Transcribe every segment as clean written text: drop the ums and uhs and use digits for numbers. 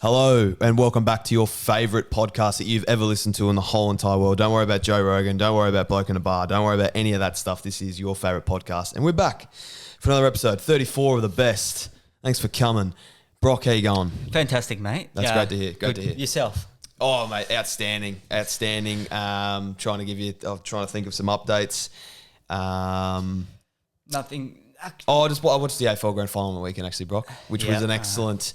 Hello and welcome back to your favourite podcast that you've ever listened to in the whole entire world. Don't worry about Joe Rogan. Don't worry about Bloke in a Bar. Don't worry about any of that stuff. This is your favourite podcast. And we're back for another episode, 34 of the best. Thanks for coming. Brock, how you going? Fantastic, mate. That's great to hear. Great to hear. Yourself? Oh, mate, outstanding. I'm trying to think of some updates. Nothing. I watched the AFL Grand Final on the weekend, actually, Brock, which was an excellent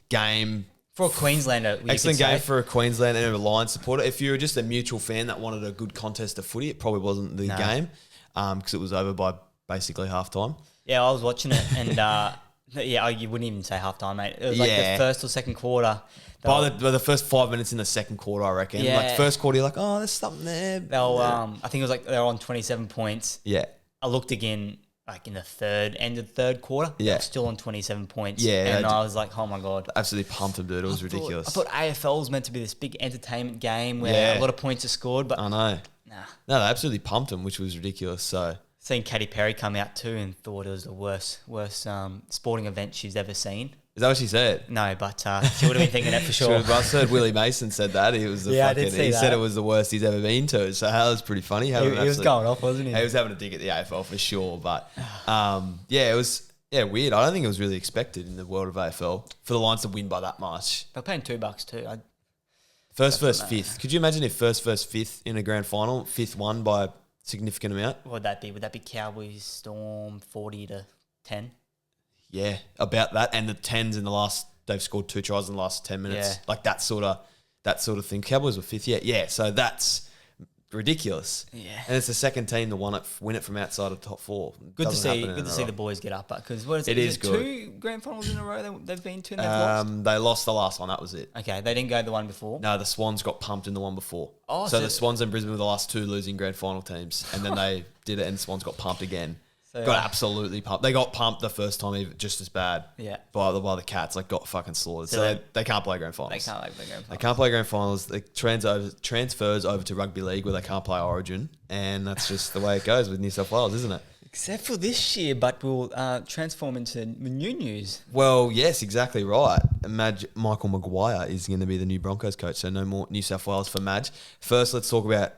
game. For a Queenslander, excellent game for a Queenslander and a Lions supporter. If you were just a mutual fan that wanted a good contest of footy, it probably wasn't the game because it was over by basically halftime. Yeah, I was watching it and you wouldn't even say halftime, mate. It was like the first or second quarter. By the first 5 minutes in the second quarter, I reckon. Yeah. Like first quarter, you're like, oh, there's something there. I think it was like they were on 27 points. Yeah. I looked again like in the end of the third quarter. Yeah. Still on 27 points. Yeah. And I was like, oh my God. Absolutely pumped them, dude. It was ridiculous. I thought AFL was meant to be this big entertainment game where a lot of points are scored, but I know. Nah. No, they absolutely pumped them, which was ridiculous. So seen Katy Perry come out too and thought it was the worst sporting event she's ever seen. Is that what she said? No, but she would have been thinking that for sure. I heard Willie Mason said that. He was he said it was the worst he's ever been to. So that was pretty funny. He was going off, wasn't he? He was having a dig at the AFL for sure. But it was weird. I don't think it was really expected in the world of AFL for the Lions to win by that much. They're paying $2 too. First versus fifth. Could you imagine if first versus fifth in a grand final, fifth won by a significant amount? What would that be? Would that be Cowboys Storm 40-10? Yeah, about that. And the 10s in the last, they've scored 2 tries in the last 10 minutes. Yeah. Like that sort of thing. Cowboys were fifth, yeah. So that's ridiculous. Yeah. And it's the second team to win it from outside of top 4. Good to see the boys get up, because what is it? Is it 2 grand finals in a row they've been to and they've lost? They lost the last one, that was it. Okay, they didn't go the one before? No, the Swans got pumped in the one before. Oh, so the Swans and Brisbane were the last 2 losing grand final teams, and then they did it and the Swans got pumped again. So, got absolutely pumped. They got pumped the first time, even just as bad. Yeah. By the Cats, like got fucking slaughtered. So they can't play grand finals. They can't play grand finals. They transfers over to rugby league where they can't play Origin, and that's just the way it goes with New South Wales, isn't it? Except for this year, but we'll transform into new news. Well, yes, exactly right. Michael Maguire is going to be the new Broncos coach, so no more New South Wales for Madge. First, let's talk about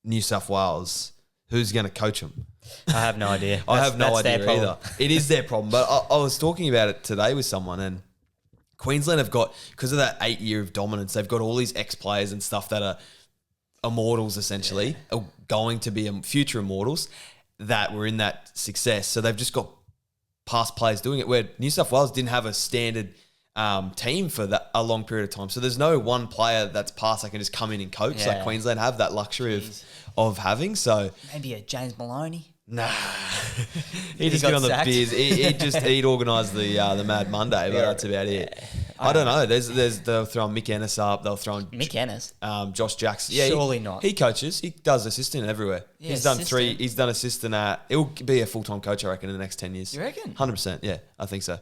New South Wales. Who's going to coach them? I have no idea. I have no idea either. It is their problem. But I was talking about it today with someone, and Queensland have got, because of that 8 year of dominance, they've got all these ex-players and stuff that are immortals, essentially, are going to be future immortals that were in that success. So they've just got past players doing it, where New South Wales didn't have a standard team for a long period of time. So there's no one player that's past that can just come in and coach like Queensland have that luxury of having. So maybe a James Maloney. Nah, he'd just get on the beers. He'd organise the Mad Monday, but that's about it. I don't know. They'll throw Mick Ennis up. They'll throw Mick Ennis, Josh Jackson. Yeah, surely not. He coaches. He does assistant everywhere. Yeah, he's done assistant. He's done assistant at. It'll be a full time coach, I reckon, in the next 10 years. You reckon? 100%. Yeah, I think so.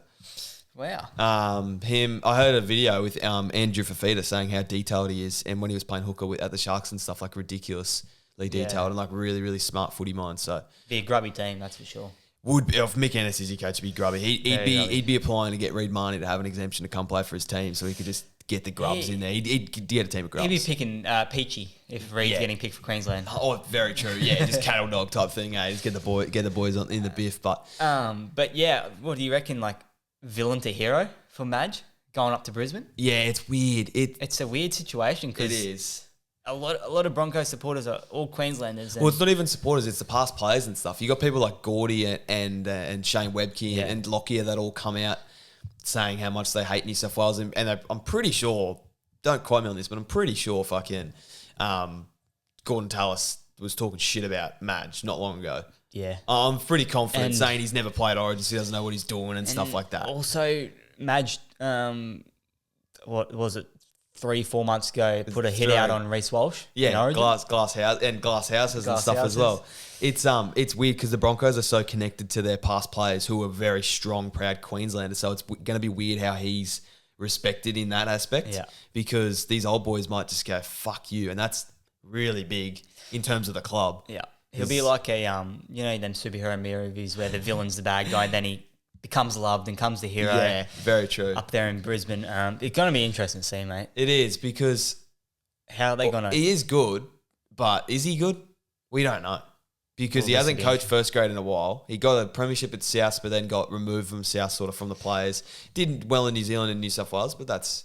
Wow. I heard a video with Andrew Fafita saying how detailed he is, and when he was playing hooker at the Sharks and stuff, like ridiculously detailed and like really, really smart footy mind. So be a grubby team, that's for sure. Would be, if Mick Ennis is your coach, he'd be grubby. He'd be applying to get Reed Marnie to have an exemption to come play for his team, so he could just get the grubs in there. He'd get a team of grubs. He'd be picking Peachy if Reed's getting picked for Queensland. Oh, very true. Yeah, just cattle dog type thing. Just get the boys in the biff. But yeah, what do you reckon? Like villain to hero for Madge going up to Brisbane? Yeah, it's weird. It's a weird situation because it is. A lot of Broncos supporters are all Queenslanders. Well, it's not even supporters; it's the past players and stuff. You got people like Gordy and Shane Webke and Lockyer that all come out saying how much they hate New South Wales, and I'm pretty sure. Don't quote me on this, but I'm pretty sure fucking Gordon Tallis was talking shit about Madge not long ago. Yeah, I'm pretty confident saying he's never played Origin, so he doesn't know what he's doing and stuff like that. Also, Madge, what was it? 3-4 months ago, put a hit out on Reece Walsh. Yeah, glass houses and stuff as well. It's weird because the Broncos are so connected to their past players who are very strong, proud Queenslanders. So it's going to be weird how he's respected in that aspect. Yeah. Because these old boys might just go fuck you, and that's really big in terms of the club. Yeah, he'll be like a them superhero movies where the villain's the bad guy, then he becomes loved and comes the hero. Yeah, very true. Up there in Brisbane. It's going to be interesting to see, mate. It is, because how are they going to... He is good, but is he good? We don't know. Because he hasn't coached first grade in a while. He got a premiership at South, but then got removed from South sort of from the players. Did well in New Zealand and New South Wales, but that's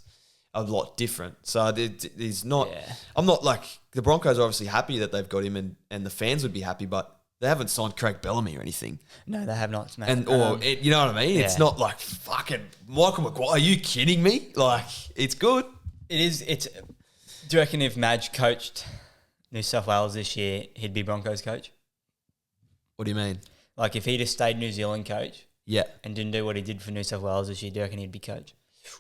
a lot different. So he's not... Yeah. I'm not like... The Broncos are obviously happy that they've got him, and the fans would be happy, but they haven't signed Craig Bellamy or anything. No, they have not, mate. And you know what I mean? Yeah. It's not like fucking Michael Maguire. Are you kidding me? Like, it's good. It is. Do you reckon if Madge coached New South Wales this year, he'd be Broncos coach? What do you mean? Like, if he just stayed New Zealand coach, yeah, and didn't do what he did for New South Wales this year, do you reckon he'd be coach?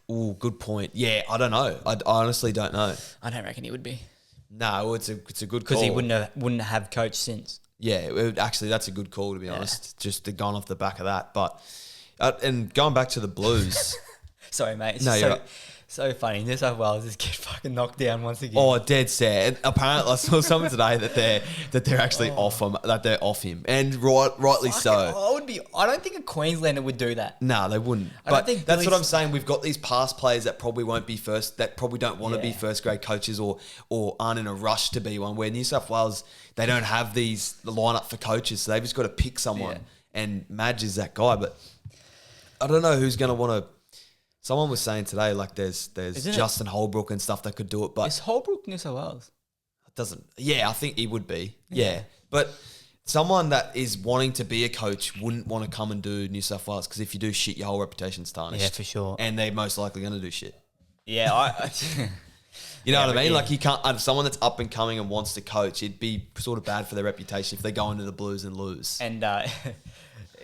Oh, good point. Yeah, I don't know. I honestly don't know. I don't reckon he would be. No, it's a good call. Because he wouldn't have coached since. Yeah, actually, that's a good call, to be honest. Just gone off the back of that. But and going back to the Blues. Sorry, mate. It's no, you're right. So funny. New South Wales just get fucking knocked down once again. Oh, dead sad. And apparently, I saw something today that they're actually off him. That they're off him, and rightly so. I don't think a Queenslander would do that. No, they wouldn't. But that's what I'm saying. We've got these past players that probably won't be first. That probably don't want to be first grade coaches or aren't in a rush to be one. Where New South Wales, they don't have the lineup for coaches, so they've just got to pick someone. Yeah. And Madge is that guy, but I don't know who's going to want to. Someone was saying today, like there's Justin Holbrook and stuff that could do it, but is Holbrook New South Wales? It doesn't. Yeah, I think he would be. Yeah, but someone that is wanting to be a coach wouldn't want to come and do New South Wales, because if you do shit, your whole reputation's tarnished. Yeah, for sure. And they're most likely going to do shit. Yeah, you know what I mean? Yeah. Like you can't. Someone that's up and coming and wants to coach, it'd be sort of bad for their reputation if they go into the Blues and lose. And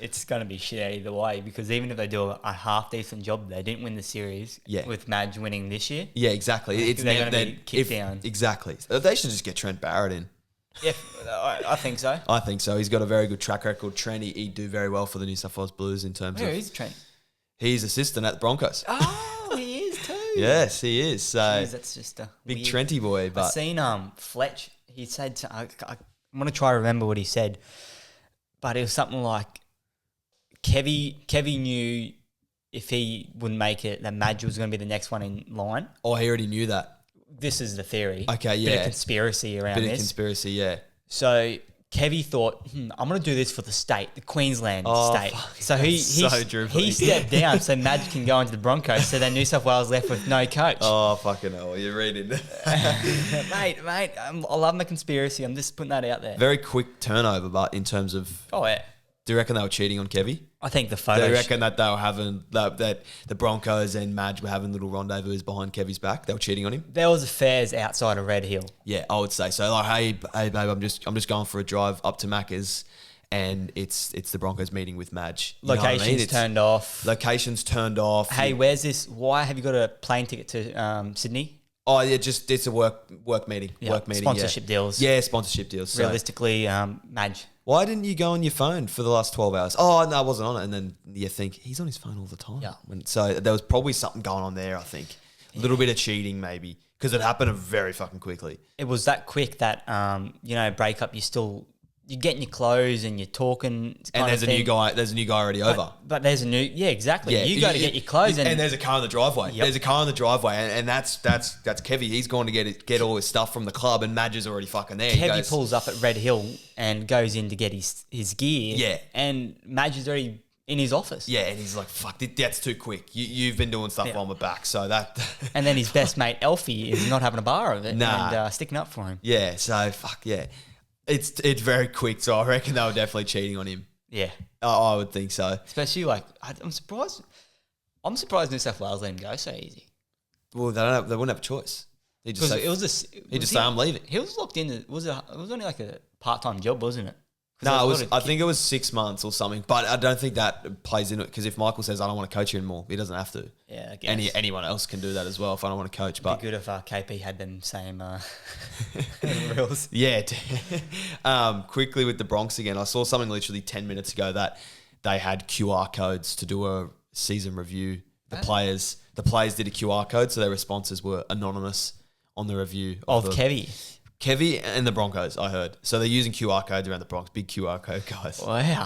it's going to be shit either way, because even if they do a half decent job, they didn't win the series with Madge winning this year. Yeah, exactly. They're going to be kicked down. Exactly. They should just get Trent Barrett in. Yeah, I think so. I think so. He's got a very good track record. Trent, he'd do very well for the New South Wales Blues in terms of... Who is Trent? He's assistant at the Broncos. Oh, he is too. Yes, he is. So jeez, that's just a big Trenty boy. But I've seen Fletch. He said, I'm going to try to remember what he said, but it was something like, Kevy knew if he wouldn't make it, that Madge was going to be the next one in line. Oh, he already knew that. This is the theory. Okay, yeah. Bit of conspiracy around this. Bit of conspiracy, yeah. So Kevy thought, I'm going to do this for the state, the Queensland state. So he stepped down so Madge can go into the Broncos, so then New South Wales left with no coach. Oh, fucking hell. You're reading. Mate, I love my conspiracy. I'm just putting that out there. Very quick turnover, but in terms of... Oh, yeah. Do you reckon they were cheating on Kevy? I think the photos... Do you reckon that they were having... that the Broncos and Madge were having little rendezvous behind Kevy's back? They were cheating on him? There was affairs outside of Red Hill. Yeah, I would say so. Like, hey babe, I'm just going for a drive up to Macca's, and it's the Broncos meeting with Madge. Locations turned off. Locations turned off. Hey, where's this? Why have you got a plane ticket to Sydney? Oh yeah, just it's a work meeting. Yeah, work meeting. Sponsorship deals. Yeah, sponsorship deals. Realistically, Madge. Why didn't you go on your phone for the last 12 hours? Oh, no, I wasn't on it. And then you think, he's on his phone all the time. Yeah. So there was probably something going on there, I think. A little bit of cheating maybe, because it happened very fucking quickly. It was that quick that, breakup, you're getting your clothes and you're talking. And there's a new guy already over. But there's a new, exactly. Yeah, you go to get your clothes. And there's a car in the driveway. Yep. There's a car in the driveway. And that's Kevy. He's going to get all his stuff from the club, and Madge is already fucking there. Kevy pulls up at Red Hill and goes in to get his gear. Yeah. And Madge is already in his office. Yeah, and he's like, fuck, that's too quick. You've been doing stuff on my back. So that... And then his best mate, Elfie, is not having a bar of it. Nah. And sticking up for him. Yeah, so fuck, yeah. It's very quick, so I reckon they were definitely cheating on him. Yeah. I would think so. Especially, I'm surprised New South Wales let him go so easy. Well, they wouldn't have a choice. He'd just say, I'm leaving. He was locked in. It was only like a part-time job, wasn't it? No, I think it was 6 months or something, but I don't think that plays into it, because if Michael says, I don't want to coach you anymore, he doesn't have to. Yeah, I guess. Anyone else can do that as well if I don't want to coach. But it'd be good if KP had them same rules. Yeah. Quickly with the Bronx again, I saw something literally 10 minutes ago that they had QR codes to do a season review. The players did a QR code, so their responses were anonymous on the review. Of Kevy. Kevy and the Broncos, I heard. So they're using QR codes around the Bronx. Big QR code guys. Wow.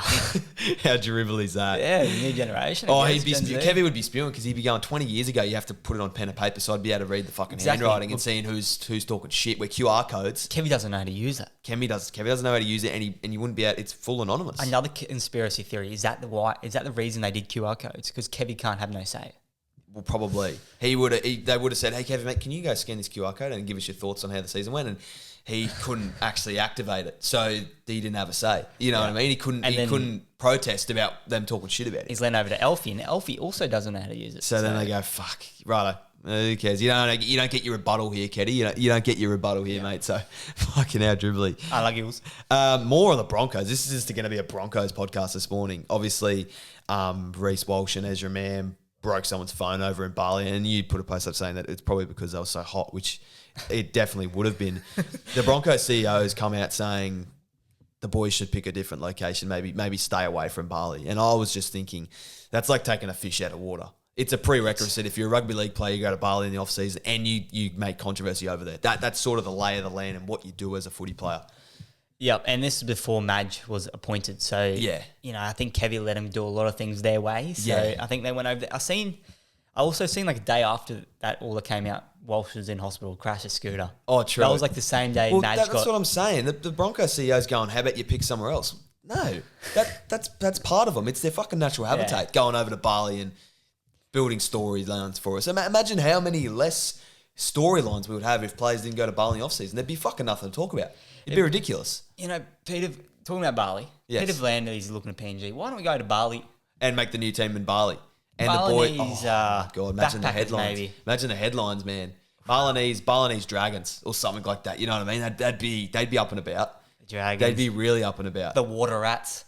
How drivel is that? Yeah, new generation. Kevy would be spewing because he'd be going 20 years ago. You have to put it on pen and paper, so I'd be able to read the fucking handwriting and seeing who's talking shit. Where QR codes. Kevy doesn't know how to use that. Kevy doesn't know how to use it, and you wouldn't be able. It's full anonymous. Another conspiracy theory is that the reason they did QR codes because Kevy can't have no say. Well, probably they would have said, "Hey, Kevin, mate, can you go scan this QR code and give us your thoughts on how the season went?" And he couldn't actually activate it, so he didn't have a say. You know what I mean? He couldn't protest about them talking shit about it. He's lent over to Elfie, and Elfie also doesn't know how to use it. So then they go, "Fuck, righto, who cares? You don't get your rebuttal here, Keddy. You don't get your rebuttal here, mate." So fucking how dribbly. I like Eagles. More on the Broncos. This is just going to be a Broncos podcast this morning. Obviously, Reece, Walsh, and Ezra Mann broke someone's phone over in Bali, and you put a post up saying that it's probably because they were so hot, which it definitely would have been. The Broncos CEO has come out saying the boys should pick a different location, maybe stay away from Bali. And I was just thinking, that's like taking a fish out of water. It's a prerequisite. If you're a rugby league player, you go to Bali in the off season and you make controversy over there. That's sort of the lay of the land and what you do as a footy player. Yep, and this is before Madge was appointed. So, I think Kevy let him do a lot of things their way. So, I think they went over there. I also seen like a day after that all that came out, Walsh was in hospital, crashed a scooter. Oh, true. That was like the same day Madge got... That's what I'm saying. The Broncos CEO's going, how about you pick somewhere else? No, that's part of them. It's their fucking natural habitat, going over to Bali and building storylines for us. Imagine how many less storylines we would have if players didn't go to Bali in the off-season. There'd be fucking nothing to talk about. It'd be ridiculous. Peter, talking about Bali, Peter V'landys is looking at PNG. Why don't we go to Bali? And make the new team in Bali. And Balinese, the boy, my God, imagine the headlines. Maybe. Imagine the headlines, man. Balinese Dragons or something like that. You know what I mean? They'd be up and about. Dragons. They'd be really up and about. The water rats.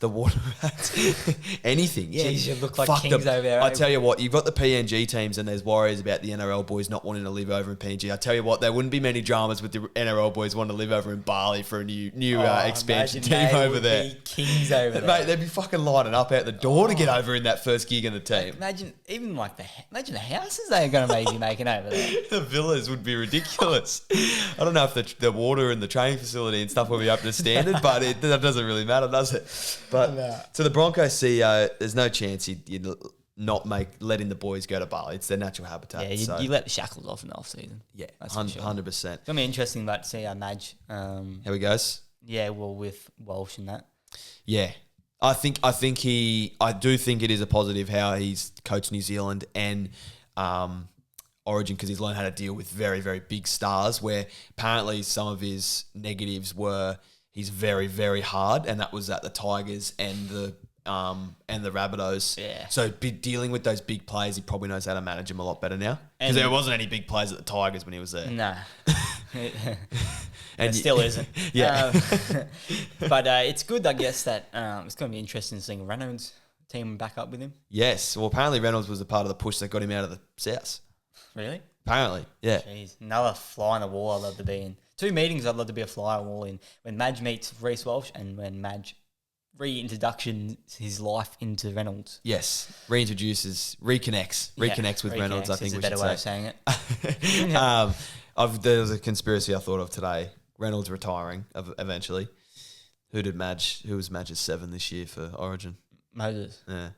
Anything. Yeah. Jeez, you look like kings over there. I tell you what, you've got the PNG teams and there's worries about the NRL boys not wanting to live over in PNG. I tell you what, there wouldn't be many dramas with the NRL boys wanting to live over in Bali for a new expansion team over there. Be kings over there. Mate, they'd be fucking lining up out the door to get over in that first gig in the team. Imagine the houses they're going to be making over there. The villas would be ridiculous. I don't know if the water and the training facility and stuff will be up to standard, but that doesn't really matter, does it? But to the Broncos CEO, there's no chance you'd not letting the boys go to Bali. It's their natural habitat. Yeah, you let the shackles off in the off season. Yeah, 100%. It's gonna be interesting to see how Madge. How he goes. Yeah, well, with Walsh and that. Yeah, I do think it is a positive how he's coached New Zealand and Origin, because he's learned how to deal with very, very big stars, where apparently some of his negatives were he's very, very hard, and that was at the Tigers and the Rabbitohs. Yeah. So dealing with those big players, he probably knows how to manage them a lot better now. Because there wasn't any big players at the Tigers when he was there. Nah. And it still isn't. Yeah. But it's good, I guess, that it's going to be interesting seeing Reynolds' team back up with him. Yes. Well, apparently Reynolds was a part of the push that got him out of the South. Really? Apparently, yeah. Jeez, another fly on the wall I'd love to be in. 2 meetings I'd love to be a fly on the wall in. When Madge meets Reece Walsh and when Madge reintroduction his life into Reynolds. Yes. Reconnects with Reynolds, I think we should say. Better way of saying it. There was a conspiracy I thought of today. Reynolds retiring eventually. Who was Madge's 7 this year for Origin? Moses. Yeah.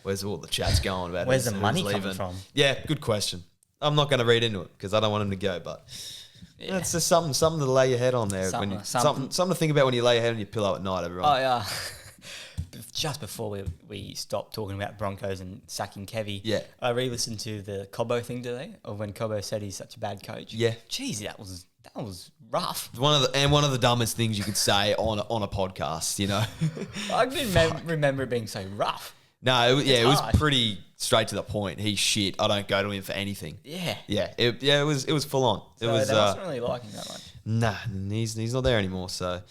Where's all the chat's going about? Where's the money coming from? Yeah, good question. I'm not going to read into it because I don't want him to go, but it's just something to lay your head on there. Something to think about when you lay your head on your pillow at night, everyone. Oh, yeah. Just before we stopped talking about Broncos and sacking Kevy, I re-listened to the Cobbo thing today of when Cobbo said he's such a bad coach. Yeah. Jeez, that was rough. One of the dumbest things you could say on a podcast, you know. I didn't remember it being so rough. No, it was pretty straight to the point. He's shit. I don't go to him for anything. Yeah. Yeah. It was full on. They wasn't really like him that much. Nah, he's not there anymore. So,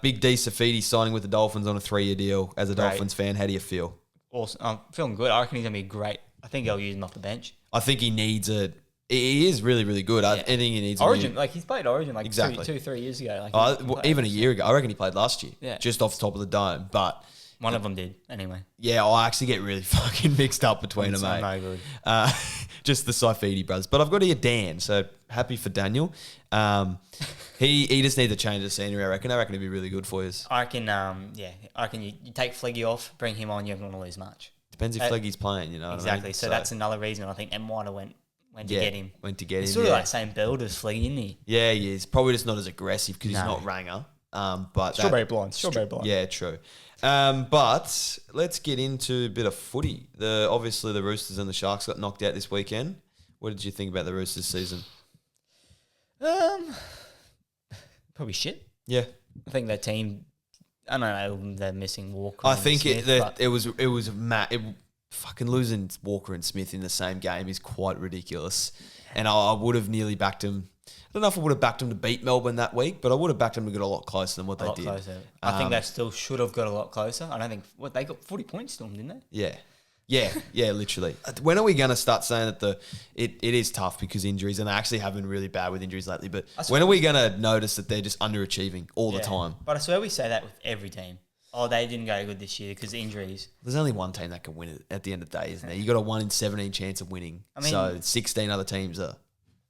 Big D Saifiti signing with the Dolphins on a 3-year deal. As a Dolphins fan, how do you feel? Awesome. I'm feeling good. I reckon he's gonna be great. I think I'll use him off the bench. I think he needs a. He is really, really good. I think he needs Origin. He's played Origin exactly 2-3 years ago. Even a year ago. I reckon he played last year. Yeah. Just off the top of the dome, but. One of them did, anyway. Yeah, I actually get really fucking mixed up between them, mate. No good. Just the Saifiti brothers. But I've got here Dan, so happy for Daniel. He just needs to change the scenery, I reckon. I reckon it'd be really good for you. I reckon, I reckon you take Fleggy off, bring him on, you're not going to lose much. Depends if Fleggy's playing, you know. Exactly. What I mean? So that's another reason I think M. White went to get him. He's sort of like same build as Fleggy, isn't he? Yeah, he is. Probably just not as aggressive because he's not Ranger. But Strawberry blind. Yeah, true. But let's get into a bit of footy. Obviously the Roosters and the Sharks got knocked out this weekend. What did you think about the Roosters season? Probably shit. Yeah. I think their team, I don't know, they're missing Walker. I think it was Matt. Fucking losing Walker and Smith in the same game is quite ridiculous. And I would have nearly backed him. I don't know if I would have backed them to beat Melbourne that week, but I would have backed them to get a lot closer than what they did. Closer. I think they still should have got a lot closer. I don't think they got 40 points to them, didn't they? Yeah, literally. When are we going to start saying that it is tough because injuries, and they actually have been really bad with injuries lately, but when are we going to notice that they're just underachieving all the time? But I swear we say that with every team. Oh, they didn't go good this year because injuries. There's only one team that can win it at the end of the day, isn't there? You got a 1 in 17 chance of winning. So 16 other teams are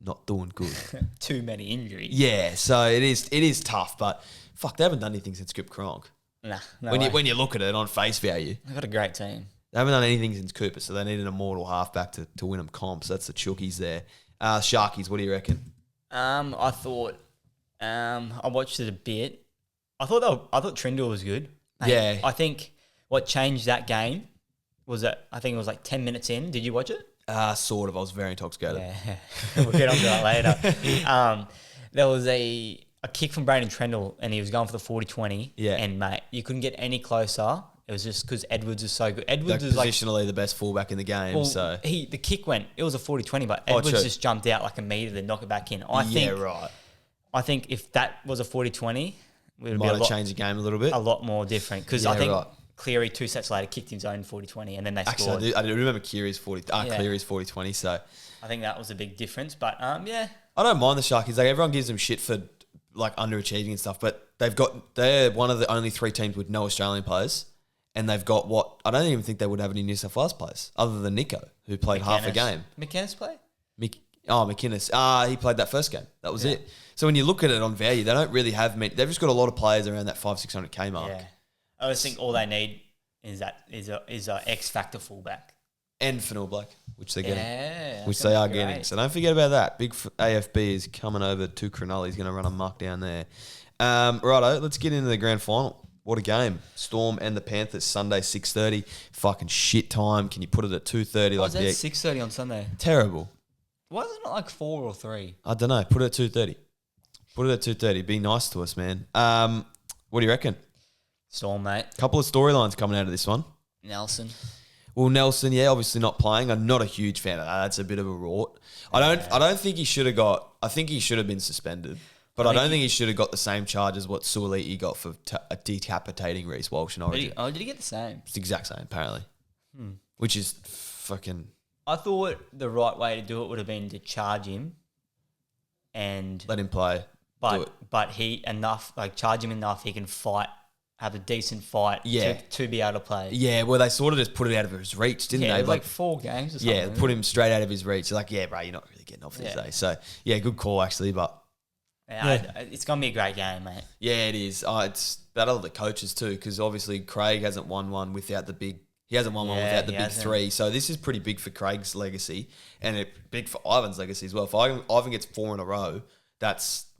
not doing good. Too many injuries. Yeah, so it is tough, but fuck, they haven't done anything since Coop Cronk. Nah, when you look at it on face value. They've got a great team. They haven't done anything since Cooper, so they need an immortal halfback to win them comps. That's the Chookies there. Sharkies, what do you reckon? I thought I watched it a bit. I thought Trindle was good. Yeah. I think what changed that game was that I think it was like 10 minutes in. Did you watch it? Sort of. I was very intoxicated. Yeah. We'll get onto that later. There was a kick from Braden Trindle and he was going for the 40-20. Yeah. And, mate, you couldn't get any closer. It was just because Edwards is so good. Edwards is positionally the best fullback in the game. So the kick went, it was a 40-20, but Edwards just jumped out like a metre to knock it back in. I think if that was a 40-20, it might have changed the game a little bit. A lot more different. Because I think Cleary 2 sets later kicked his own 40-20 and then they scored. I do remember Cleary's 40-20. So I think that was a big difference. But yeah. I don't mind the Sharkies. Like everyone gives them shit for like underachieving and stuff, but they're one of the only 3 teams with no Australian players. And they've got I don't even think they would have any New South Wales players other than Nico, who played half a game. McInnes play? McInnes. He played that first game. That was it. So when you look at it on value, they don't really have many. They've just got a lot of players around that 500-600K mark. Yeah. I just think all they need is a X factor fullback. And Fanil Blake, which they're getting. Yeah. Which they are getting. So don't forget about that. Big AFB is coming over to Cronulla. He's going to run a muck down there. Righto, let's get into the grand final. What a game. Storm and the Panthers, Sunday, 6:30. Fucking shit time. Can you put it at 2:30? Why is that 6:30 on Sunday? Terrible. Why is it not like 4 or 3? I don't know. Put it at 2:30. Put it at 2:30. Be nice to us, man. What do you reckon? Storm, mate. Couple of storylines coming out of this one. Nelson, obviously not playing. I'm not a huge fan of that. That's a bit of a rort. I don't think he should have got... I think he should have been suspended. But I don't think he should have got the same charge as what Suoliti got for decapitating Reece Walsh in Origin. Did he get the same? It's the exact same, apparently. Which is fucking... I thought the right way to do it would have been to charge him and... let him play. But charge him enough he can fight, have a decent fight to be able to play. Yeah, well, they sort of just put it out of his reach, didn't they? Like 4 games or something. Yeah, put him straight out of his reach. Like, yeah, bro, you're not really getting off these days. So, yeah, good call, actually, but... it's going to be a great game, mate. Yeah, it is. It's battle of the coaches too, because obviously Craig hasn't won one without the big... He hasn't won one without the big 3. So this is pretty big for Craig's legacy and big for Ivan's legacy as well. If Ivan gets 4 in a row,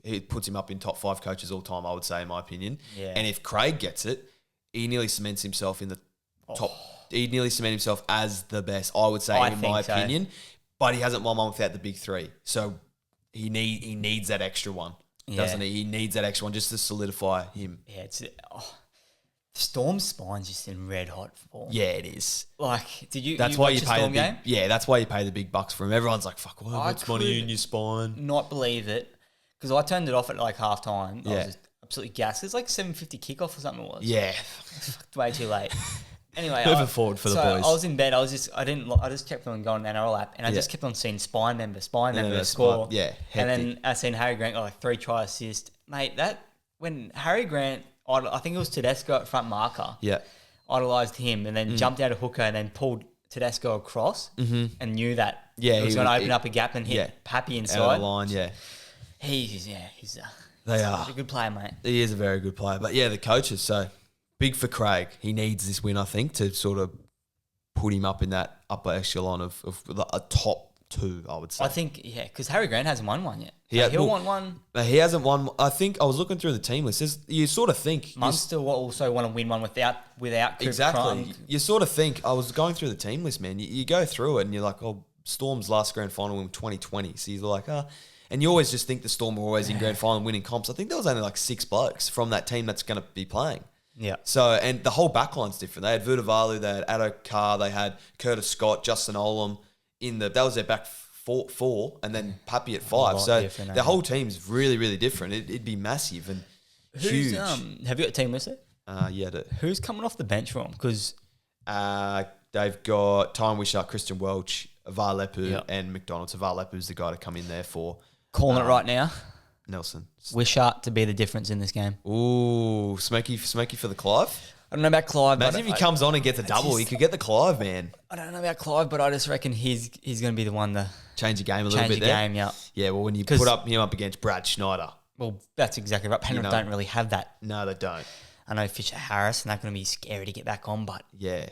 it puts him up in top 5 coaches all time, I would say, in my opinion. Yeah. And if Craig gets it, he nearly cements himself in the top... He'd nearly cement himself as the best, I would say, in my opinion. But he hasn't won one without the big 3. So... He needs that extra one, doesn't he? He needs that extra one just to solidify him. Yeah, Storm's spine's just in red hot form. Yeah, it is. Like, did you? That's you why watch you pay Storm the game? Yeah, that's why you pay the big bucks for him. Everyone's like, "Fuck, what's money in your spine?" Not believe it because I turned it off at like half time. I was just absolutely gassed. It's like 7:50 kickoff or something. It was. Yeah, way too late. Anyway, moving forward for the boys. I was in bed. I just kept on going to the NRL app, and I just kept on seeing spine member score. Yeah, hectic. And then I seen Harry Grant got like 3 try assist, mate. That when Harry Grant, I think it was Tedesco at front marker. Yeah, idolised him, and then jumped out of hooker and then pulled Tedesco across and knew that it was going to open up a gap and hit Pappy inside. Out of the line, He's They are. a good player, mate. He is a very good player. But yeah, the coaches, so big for Craig. He needs this win, I think, to sort of put him up in that upper echelon of a top 2, I would say. I think, because Harry Grant hasn't won one yet. He'll want one. He hasn't won. I think I was looking through the team list. You sort of think Munster will also want to win one without Cooper exactly. Cronk. You sort of think. I was going through the team list, man. You go through it and you're like, oh, Storm's last grand final in 2020. So you're like, and you always just think the Storm are always in grand final winning comps. I think there was only like 6 blokes from that team that's going to be playing. Yeah. So, and the whole backline's different. They had Vudavalu, they had Addo Carr, they had Curtis Scott, Justin Olam that was their back 4, and then Pappy at 5. So the whole team's really, really different. It'd be massive and huge. Have you got a team listed? Yeah, I do. Who's coming off the bench from? Because they've got Tyron Wishart, Christian Welch, Varlepu, and McDonald. So Varlepu's the guy to come in there for. Calling it right now. Nelson. Wishart to be the difference in this game. Ooh, smoky for the Clive. I don't know about Clive. Imagine if he comes on and gets a double. He could get the Clive, man. I don't know about Clive, but I just reckon he's going to be the one to change the game a little bit there. Change the game, Yeah, well, when you put him up against Brad Schneider. Well, that's exactly right. Penrith don't really have that. No, they don't. I know Fisher Harris, and that's going to be scary to get back on, but... Yeah.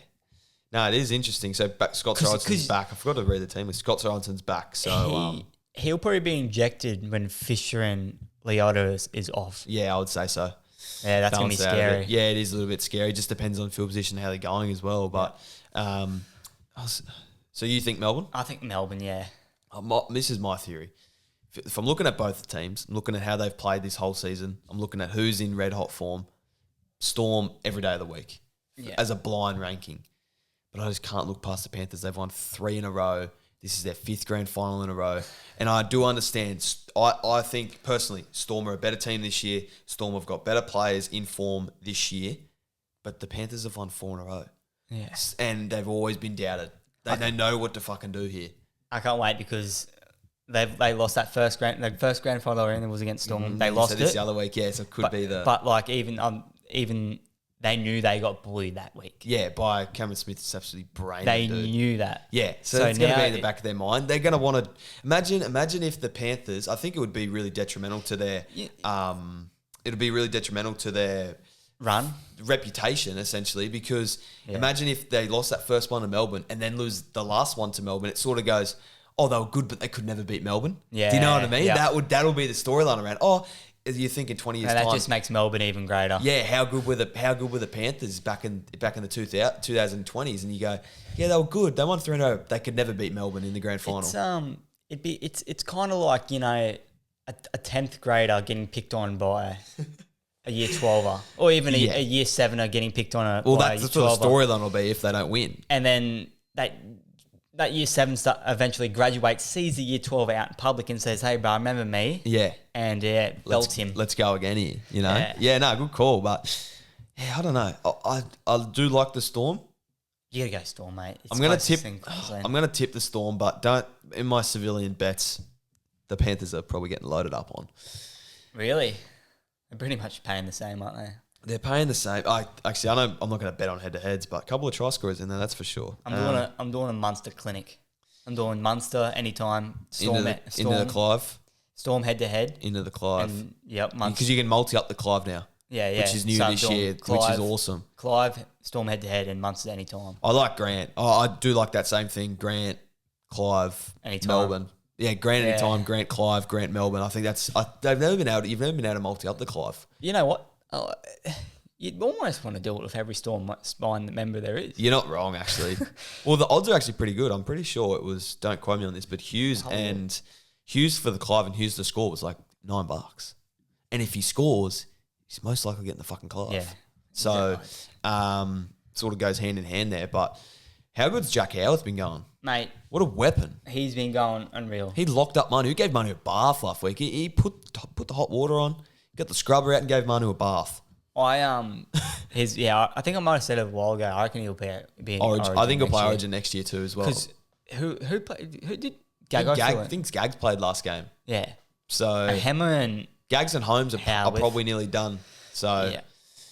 No, it is interesting. So Scott Sorensen's back. I forgot to read the team. Scott Sorensen's back, so... He'll probably be injected when Fisher and Leota is off. Yeah, I would say so. Yeah, that's going to be scary. Yeah, it is a little bit scary. It just depends on field position, how they're going as well. But so you think Melbourne? I think Melbourne, yeah. This is my theory. If I'm looking at both teams, I'm looking at how they've played this whole season. I'm looking at who's in red hot form. Storm every day of the week as a blind ranking. But I just can't look past the Panthers. They've won 3 in a row. This is their 5th grand final in a row. And I do understand. I think, personally, Storm are a better team this year. Storm have got better players in form this year. But the Panthers have won 4 in a row. Yes. And they've always been doubted. They know what to fucking do here. I can't wait because they lost that first grand final they were in was against Storm. They lost this the other week, so it could be the... But like even they knew they got bullied that week. Yeah, by Cameron Smith. It's absolutely brain. They knew that. Yeah, so it's going to be in the back of their mind. They're going to want to imagine if the Panthers. I think it would be really detrimental to their. It'll be really detrimental to their run reputation, essentially, because imagine if they lost that first one to Melbourne and then lose the last one to Melbourne. It sort of goes, oh, they were good, but they could never beat Melbourne. Yeah, do you know what I mean? Yeah. That'll be the storyline around. Oh. You think in 20 years' time, that just makes Melbourne even greater. Yeah, how good were the Panthers back in the 2020s? And you go, yeah, they were good. They won 3-0. They could never beat Melbourne in the grand final. It's kind of like, you know, a 10th grader getting picked on by a year 12er, or even a year 7er getting picked on that's what the storyline will be if they don't win. And then that year 7 eventually graduates, sees the year 12 out in public and says, hey, bro, remember me? Yeah. And belts him. Let's go again here, you know? Yeah, no, good call. But, I don't know. I do like the Storm. You got to go Storm, mate. I'm going to tip the Storm, but don't, in my civilian bets, the Panthers are probably getting loaded up on. Really? They're pretty much paying the same, aren't they? They're paying the same. I know I'm not going to bet on head-to-heads, but a couple of try scorers in there, that's for sure. I'm doing a Munster clinic. I'm doing Munster anytime. Storm into the Clive. Storm head-to-head. Into the Clive. And, Munster. Because you can multi-up the Clive now. Yeah. Which is new this year, which is awesome. Clive, Storm head-to-head, and Munster anytime. I like Grant. I do like that same thing. Grant, Clive, anytime. Melbourne. Yeah, Grant anytime, Grant, Clive, Grant, Melbourne. I think that's... you've never been able to multi-up the Clive. You know what? You'd almost want to do it with every Storm spine member there is. You're not wrong, actually. Well, the odds are actually pretty good. I'm pretty sure it was, don't quote me on this, but Hughes for the Clive and Hughes to score was like $9. And if he scores, he's most likely getting the fucking Clive. Yeah. So, sort of goes hand in hand there. But how good's Jack Howard's been going? Mate. What a weapon. He's been going unreal. He locked up Manu. He gave Manu a bath last week. He put the hot water on, got the scrubber out and gave Manu a bath. I think I might have said it a while ago. I reckon he'll be in Origin. I think he'll play Origin next year too as well. Because who did Gag? I think Gags played last game. Yeah. So Hammer and Gags and Holmes are probably nearly done. So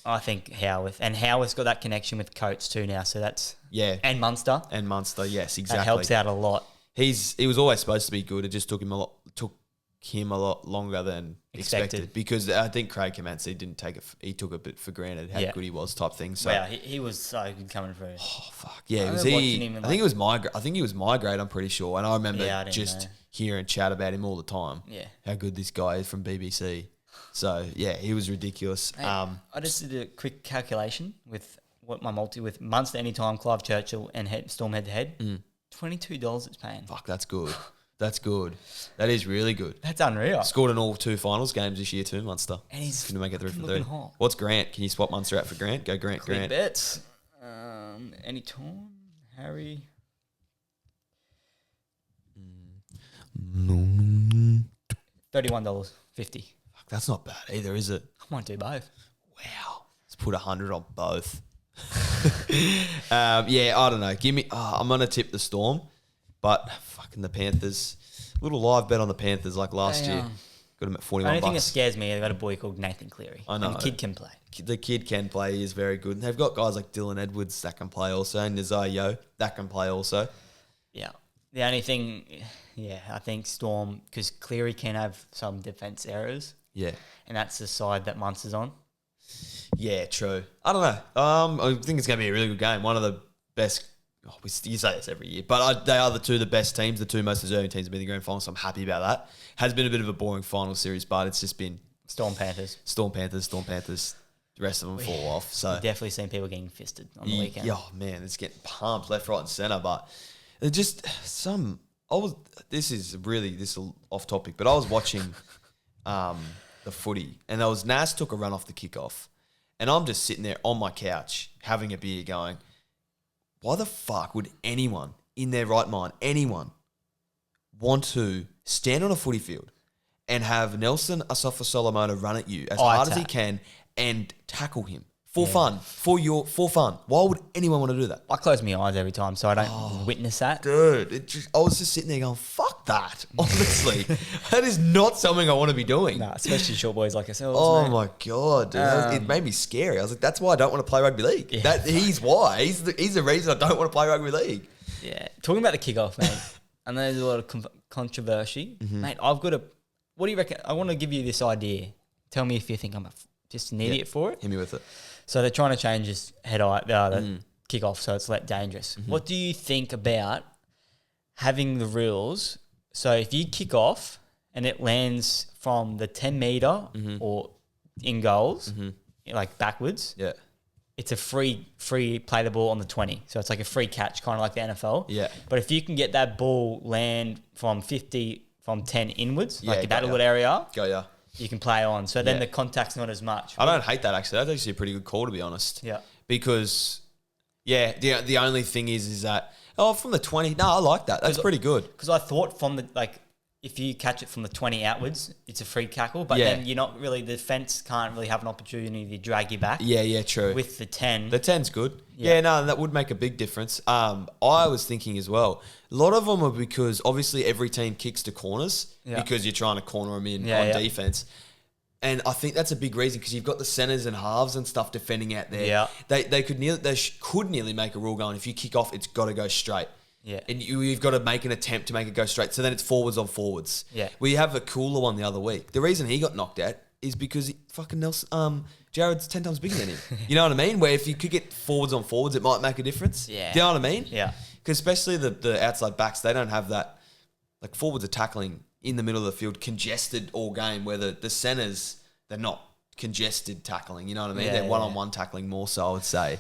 I think Howarth. And Howarth's got that connection with Coates too now. So that's... Yeah. And Munster. And Munster, yes, exactly. That helps out a lot. He was always supposed to be good. It just took him a lot longer than expected. Because I think Craig Comanci didn't take it. He took a bit for granted how good he was, type thing. So wow, he was so good coming through. Oh fuck yeah, was he? I think it was my. I think he was my grade. I'm pretty sure, and I remember just hearing chat about him all the time. Yeah, how good this guy is from BBC. So yeah, he was ridiculous. Hey, I just did a quick calculation with what my multi with Munster anytime, Clive Churchill and Storm head to head. $22 it's paying. Fuck, that's good. That's good. That is really good. That's unreal. Scored in all 2 finals games this year too, Munster. And he's going to make it through for 3. Hot. What's Grant? Can you swap Munster out for Grant? Go Grant. Quick Grant. bets. Anytime, Harry. $31.50. That's not bad either, is it? I might do both. Wow. Let's put 100 on both. Yeah, I don't know. Give me. I'm gonna tip the Storm, but fucking the Panthers. Little live bet on the Panthers like last year. Got him at $41. The only thing that scares me, they've got a boy called Nathan Cleary. I know. And the kid can play. The kid can play. He is very good. And they've got guys like Dylan Edwards that can play also, and Nazar Yo that can play also. Yeah. The only thing, I think Storm, because Cleary can have some defence errors. Yeah. And that's the side that Munster's on. Yeah, true. I don't know. I think it's going to be a really good game. One of the best. You say this every year, but they are the best teams, the 2 most deserving teams to be in the grand final. So I'm happy about that. Has been a bit of a boring final series, but it's just been Storm Panthers. The rest of them fall off. So I've definitely seen people getting fisted on the weekend. Oh man, it's getting pumped left, right, and centre. But it just some. This is off topic, but I was watching the footy, and Nas took a run off the kickoff. And I'm just sitting there on my couch having a beer going, why the fuck would anyone in their right mind, want to stand on a footy field and have Nelson Asafa-Solomona run at you as hard as he can and tackle him for fun, for fun? Why would anyone want to do that? I close my eyes every time so I don't witness that. Dude, I was just sitting there going, fuck that. Honestly, that is not something I want to be doing. Nah, especially short boys like ourselves. Oh my God, dude. It made me scary. I was like, that's why I don't want to play rugby league. Yeah. He's why. He's the reason I don't want to play rugby league. Yeah. Talking about the kickoff, mate. I know there's a lot of controversy. Mate, what do you reckon? I want to give you this idea. Tell me if you think I'm just an idiot for it. Hit me with it. So they're trying to change this the kickoff so it's less dangerous. What do you think about having the rules? So if you kick off and it lands from the 10 metre or in goals, like backwards, it's a free play the ball on the 20. So it's like a free catch, kind of like the NFL. Yeah. But if you can get that ball land from 10 inwards, like that little area. You can play on. So then the contact's not as much. I don't hate that, actually. That's actually a pretty good call, to be honest. Yeah. Because, the only thing is that, from the 20, no, I like that. That's pretty good. Because I thought from the, if you catch it from the 20 outwards, it's a free tackle. But then you're not really, the defence can't really have an opportunity to drag you back. Yeah, true. With the 10. The 10's good. Yeah, no, that would make a big difference. I was thinking as well, a lot of them are because obviously every team kicks to corners because you're trying to corner them in on defense. And I think that's a big reason because you've got the centers and halves and stuff defending out there. Yeah. They could nearly make a rule going, if you kick off, it's got to go straight. Yeah. And you've got to make an attempt to make it go straight. So then it's forwards on forwards. Yeah. We have a cooler one the other week. The reason he got knocked out is because Jared's 10 times bigger than him. You know what I mean? Where if you could get forwards on forwards, it might make a difference. Yeah. Do you know what I mean? Yeah. Because especially the outside backs, they don't have that. Like forwards are tackling in the middle of the field, congested all game, where the centers, they're not congested tackling. You know what I mean? They're one-on-one tackling more so, I would say.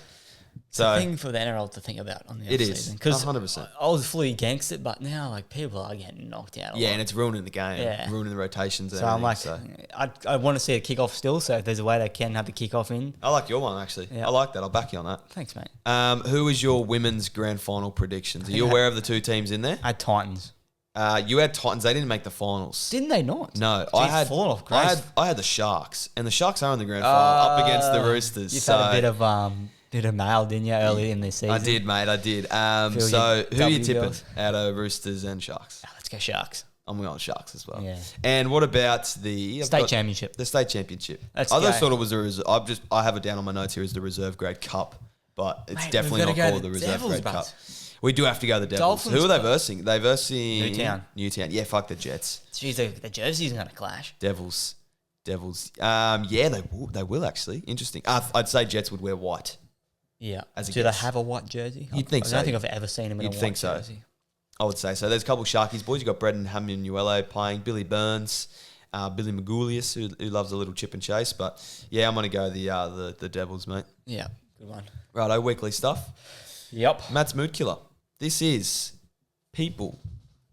So it's a thing for the NRL to think about on the it off season. Because 100%. I was fully against it, but now people are getting knocked out. And it's ruining the game, ruining the rotations. And so I'm like, I want to see a kickoff still. So if there's a way they can have the kickoff in, I like your one actually. Yeah. I like that. I'll back you on that. Thanks, mate. Who is your women's grand final predictions? Are you aware of the 2 teams in there? I had Titans. You had Titans. They didn't make the finals. Didn't they not? No, I had the Sharks, and the Sharks are in the grand final up against the Roosters. You've had a bit of mail, didn't you, early in this season? I did, mate. I did. So who are you tipping out of Roosters and Sharks? Let's go Sharks. I'm going Sharks as well. Yeah. And what about the state championship? The state championship. Let's I just go. thought it was I have it down on my notes here as the reserve grade cup, but it's Mate, definitely we've not gotta go called to the the reserve Devils, grade but- cup. We do have to go to the Devils. Dolphins Who are they got- versing? They versing Newtown. Newtown. Yeah, fuck the Jets. Jeez, the jerseys are going to clash. Devils. Yeah, they will actually. Interesting. I'd say Jets would wear white. Yeah. As a Do guess. they have a white jersey? You'd think I so. don't think I've ever seen them in You'd a think white so. jersey. I would say so. There's a couple of Sharkies boys. You got Brendan Hamunuelo playing, Billy Burns, Billy Magoulias, who loves a little chip and chase. But yeah, I'm gonna go the Devils, mate. Yeah, good one. Righto, weekly stuff. Yep. Matt's mood killer. This is people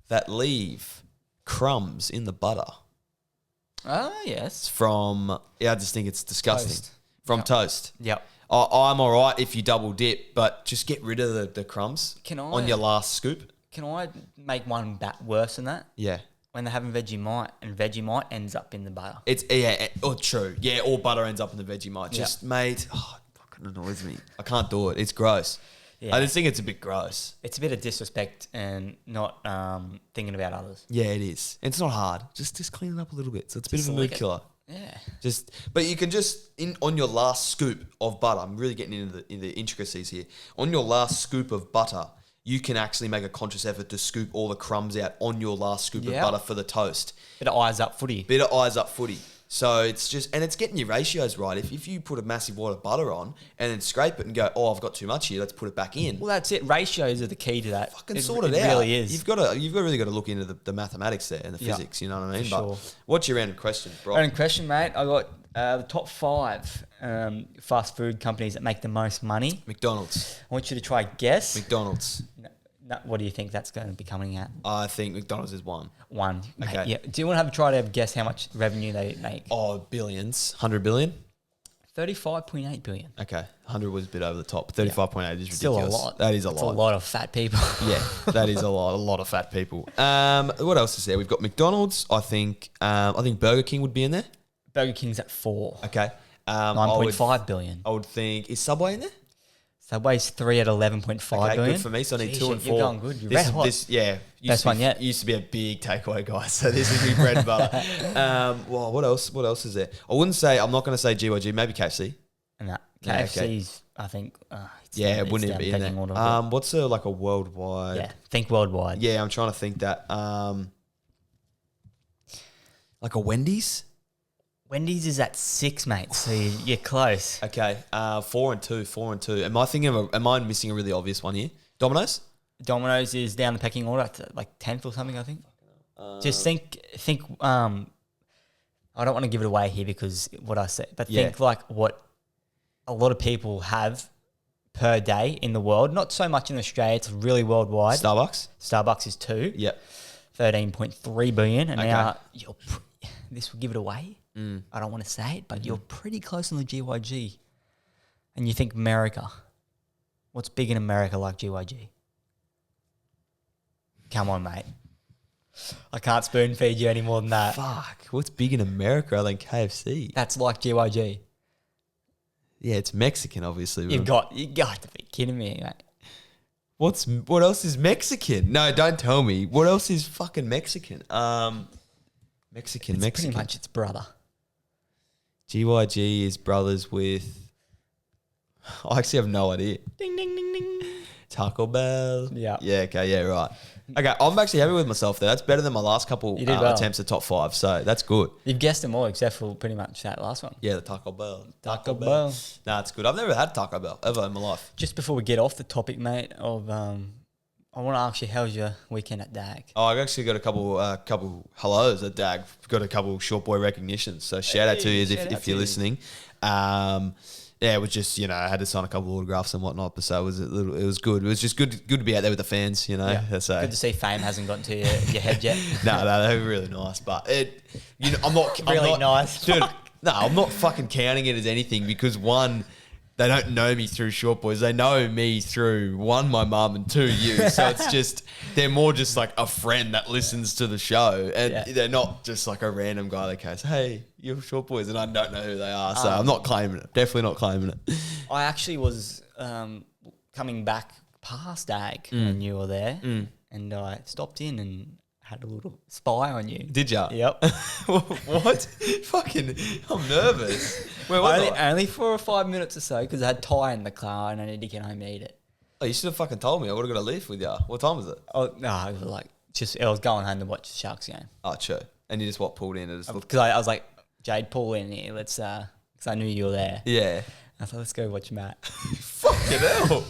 that leave crumbs in the butter. Oh, It's yes. from I just think it's disgusting. Toast. From Yep. toast. Yep. I'm all right if you double dip, but just get rid of the crumbs on your last scoop. Can I make one worse than that? Yeah. When they're having Vegemite and Vegemite ends up in the butter. It's true. Yeah, all butter ends up in the Vegemite. Just mate, it fucking annoys me. I can't do it. It's gross. Yeah. I just think it's a bit gross. It's a bit of disrespect and not thinking about others. Yeah, it is. It's not hard. Just clean it up a little bit. So it's a bit Just of a mood lick it. killer. Yeah. But you can just on your last scoop of butter. I'm really getting into the intricacies here. On your last scoop of butter, you can actually make a conscious effort to scoop all the crumbs out on your last scoop of butter for the toast. Bit of eyes up footy. Bit of eyes up footy. So it's just, and it's getting your ratios right. If you put a massive wad of butter on and then scrape it and go, I've got too much here, let's put it back in. Well, that's it. Ratios are the key to that. Fucking sort it out. It really is. You've really got to look into the mathematics there and the physics. You know what I mean? For sure. What's your random question, bro? Random question, mate. I got the top 5 fast food companies that make the most money. McDonald's. I want you to try guess. McDonald's. What do you think that's going to be coming at? I think McDonald's is one. One. Mate, Okay. yeah. Do you want to have a try to guess how much revenue they make? Oh, billions. 100 billion? 35.8 billion. Okay. 100 was a bit over the top. 35.8 is ridiculous. Still a lot. That is a It's lot. a lot of fat people. Yeah, that is a lot of fat people. What else is there? We've got McDonald's. I think Burger King would be in there. Burger King's at 4. Okay. 9.5 billion. I would think, is Subway in there? Subway's 3 at 11.5 Okay, billion. good for me. So I need Jeez, 2 and 4. You're going good. You're red hot. Best one yet. Used to be a big takeaway guy, so this is me bread and butter. Well, what else? What else is there? I'm not going to say GYG. Maybe KFC. And that Yeah, KFC's, I think. It wouldn't be in there. What's a worldwide? Yeah, think worldwide. Yeah, I'm trying to think that. Like a Wendy's. Wendy's is at 6, mate. So you're close. Okay, 4 and 2. Am I missing a really obvious one here? Domino's. Domino's is down the pecking order at like 10th or something, I think. Just think. I don't want to give it away here because what I said, but think like what a lot of people have per day in the world. Not so much in Australia. It's really worldwide. Starbucks is 2. Yep. 13.3 billion, and now this will give it away. Mm. I don't want to say it, but you're pretty close on the GYG. And you think America. What's big in America like GYG? Come on, mate. I can't spoon feed you any more than that. Fuck. What's big in America other than KFC? That's like GYG. Yeah, it's Mexican, obviously. You got to be kidding me, mate. What else is Mexican? No, don't tell me. What else is fucking Mexican? Mexican. Pretty much its brother. GYG is brothers with... I actually have no idea. Ding, ding, ding, ding. Taco Bell. Yeah. Yeah, okay, yeah, right. Okay, I'm actually happy with myself there. That's better than my last couple attempts at top 5, so that's good. You've guessed them all except for pretty much that last one. Yeah, the Taco Bell. Taco Bell. Nah, it's good. I've never had Taco Bell ever in my life. Just before we get off the topic, mate, of I want to ask you, how's your weekend at DAG? Oh, I've actually got a couple hellos at DAG. Got a couple short boy recognitions. So shout out to you if you're listening. Yeah, it was just, I had to sign a couple of autographs and whatnot, but so it was good. It was just good to be out there with the fans, Yeah. So. Good to see fame hasn't gotten to your head yet. No, they were really nice, but I'm not nice, dude. No, I'm not fucking counting it as anything because one, they don't know me through short boys. They know me through one, my mum, and 2, you. So it's just they're more just like a friend that listens to the show, and they're not just like a random guy that goes, "Hey, you're short boys," and I don't know who they are. So I'm not claiming it. Definitely not claiming it. I actually was coming back past DAG when you were there, and I stopped in and had a little spy on you. Did ya? Yep. What? Fucking, I'm nervous. Where was I? Only for 5 minutes or so because I had Thai in the car and I need to get home and eat it. Oh, you should have fucking told me. I would have got to leave with you. What time was it? Oh no, it was like I was going home to watch the Sharks game. Oh, true. And you just pulled in and just because I was like, Jade, pull in here. Let's because I knew you were there. Yeah. I thought let's go watch Matt. Fucking hell.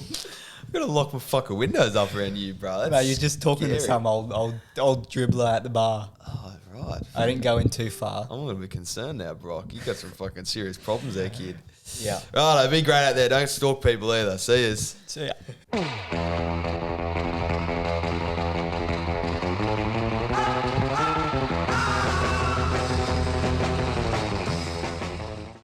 I'm gonna lock my fucking windows up around you, bro. No, you're just talking to some old dribbler at the bar. Oh, right. I didn't go in too far. I'm gonna be concerned now, Brock. You got some fucking serious problems there, kid. Yeah. Right, be great out there. Don't stalk people either. See yous. See ya.